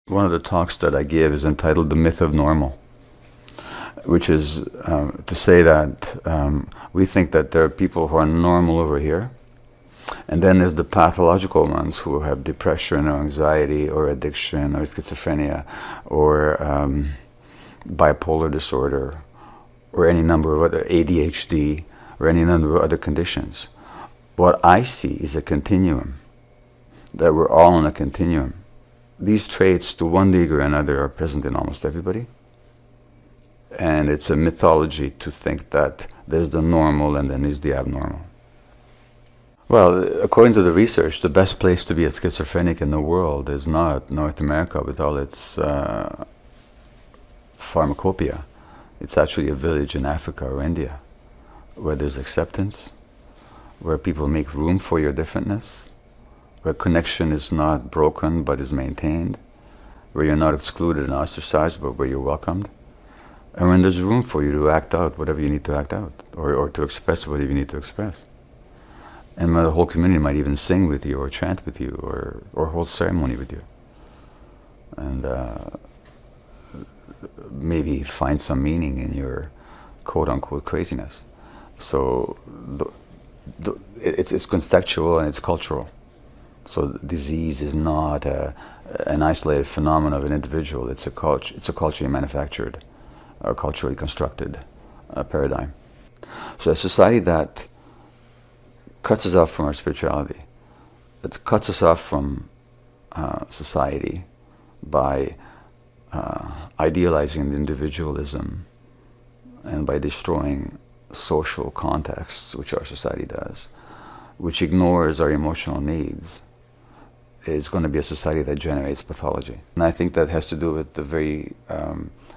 One of the talks that I give is entitled The Myth of Normal, which is to say that we think that there are people who are normal over here, and then there's the pathological ones who have depression or anxiety or addiction or schizophrenia or bipolar disorder or any number of other ADHD or any number of other conditions. What I see is a continuum, that we're all on a continuum. These traits, to one degree or another, are present in almost everybody. And it's a mythology to think that there's the normal and then there's the abnormal. Well, according to the research, the best place to be a schizophrenic in the world is not North America with all its pharmacopoeia. It's actually a village in Africa or India, where there's acceptance, where people make room for your differentness, where connection is not broken but is maintained, where you're not excluded and ostracized but where you're welcomed, and when there's room for you to act out whatever you need to act out, or to express whatever you need to express. And the whole community might even sing with you or chant with you or hold ceremony with you. And maybe find some meaning in your quote-unquote craziness. So it's contextual and it's cultural. So disease is not an isolated phenomenon of an individual. It's a culturally manufactured or culturally constructed paradigm. So a society that cuts us off from our spirituality, that cuts us off from society by idealizing the individualism and by destroying social contexts, which our society does, which ignores our emotional needs, is going to be a society that generates pathology. And I think that has to do with the very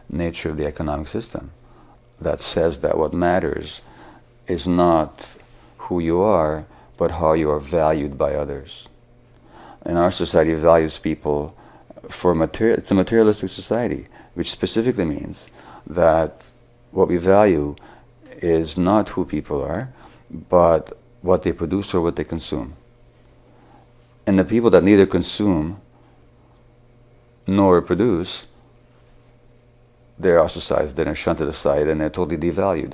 nature of the economic system that says that what matters is not who you are, but how you are valued by others. And our society values people for material. It's a materialistic society, which specifically means that what we value is not who people are, but what they produce or what they consume. And the people that neither consume nor produce, they're ostracized, they're shunted aside, and they're totally devalued.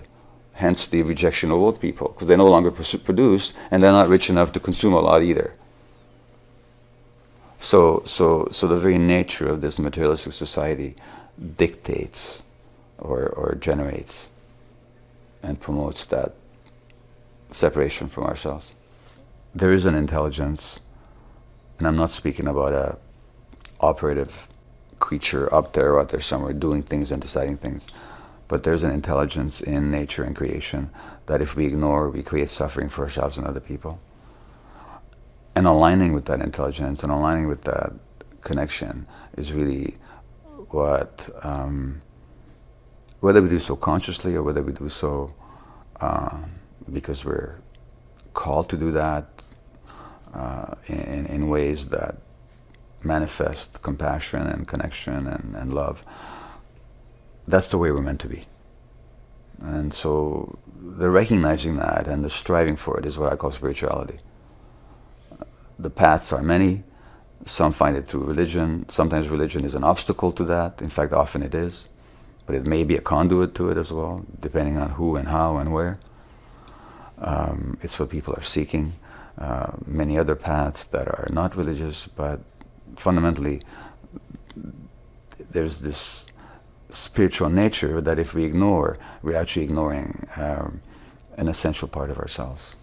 Hence the rejection of old people, because they no longer produce, and they're not rich enough to consume a lot either. So the very nature of this materialistic society dictates or generates and promotes that separation from ourselves. There is an intelligence, and I'm not speaking about a operative creature up there or out there somewhere doing things and deciding things, but there's an intelligence in nature and creation that if we ignore, we create suffering for ourselves and other people. And aligning with that intelligence and aligning with that connection is really what, whether we do so consciously or whether we do so because we're called to do that in ways that manifest compassion and connection and love, that's the way we're meant to be. And so the recognizing that and the striving for it is what I call spirituality. The paths are many. Some find it through religion. Sometimes religion is an obstacle to that. In fact, often it is. But it may be a conduit to it as well, depending on who and how and where. It's what people are seeking. Many other paths that are not religious, but fundamentally there's this spiritual nature that if we ignore, we're actually ignoring an essential part of ourselves.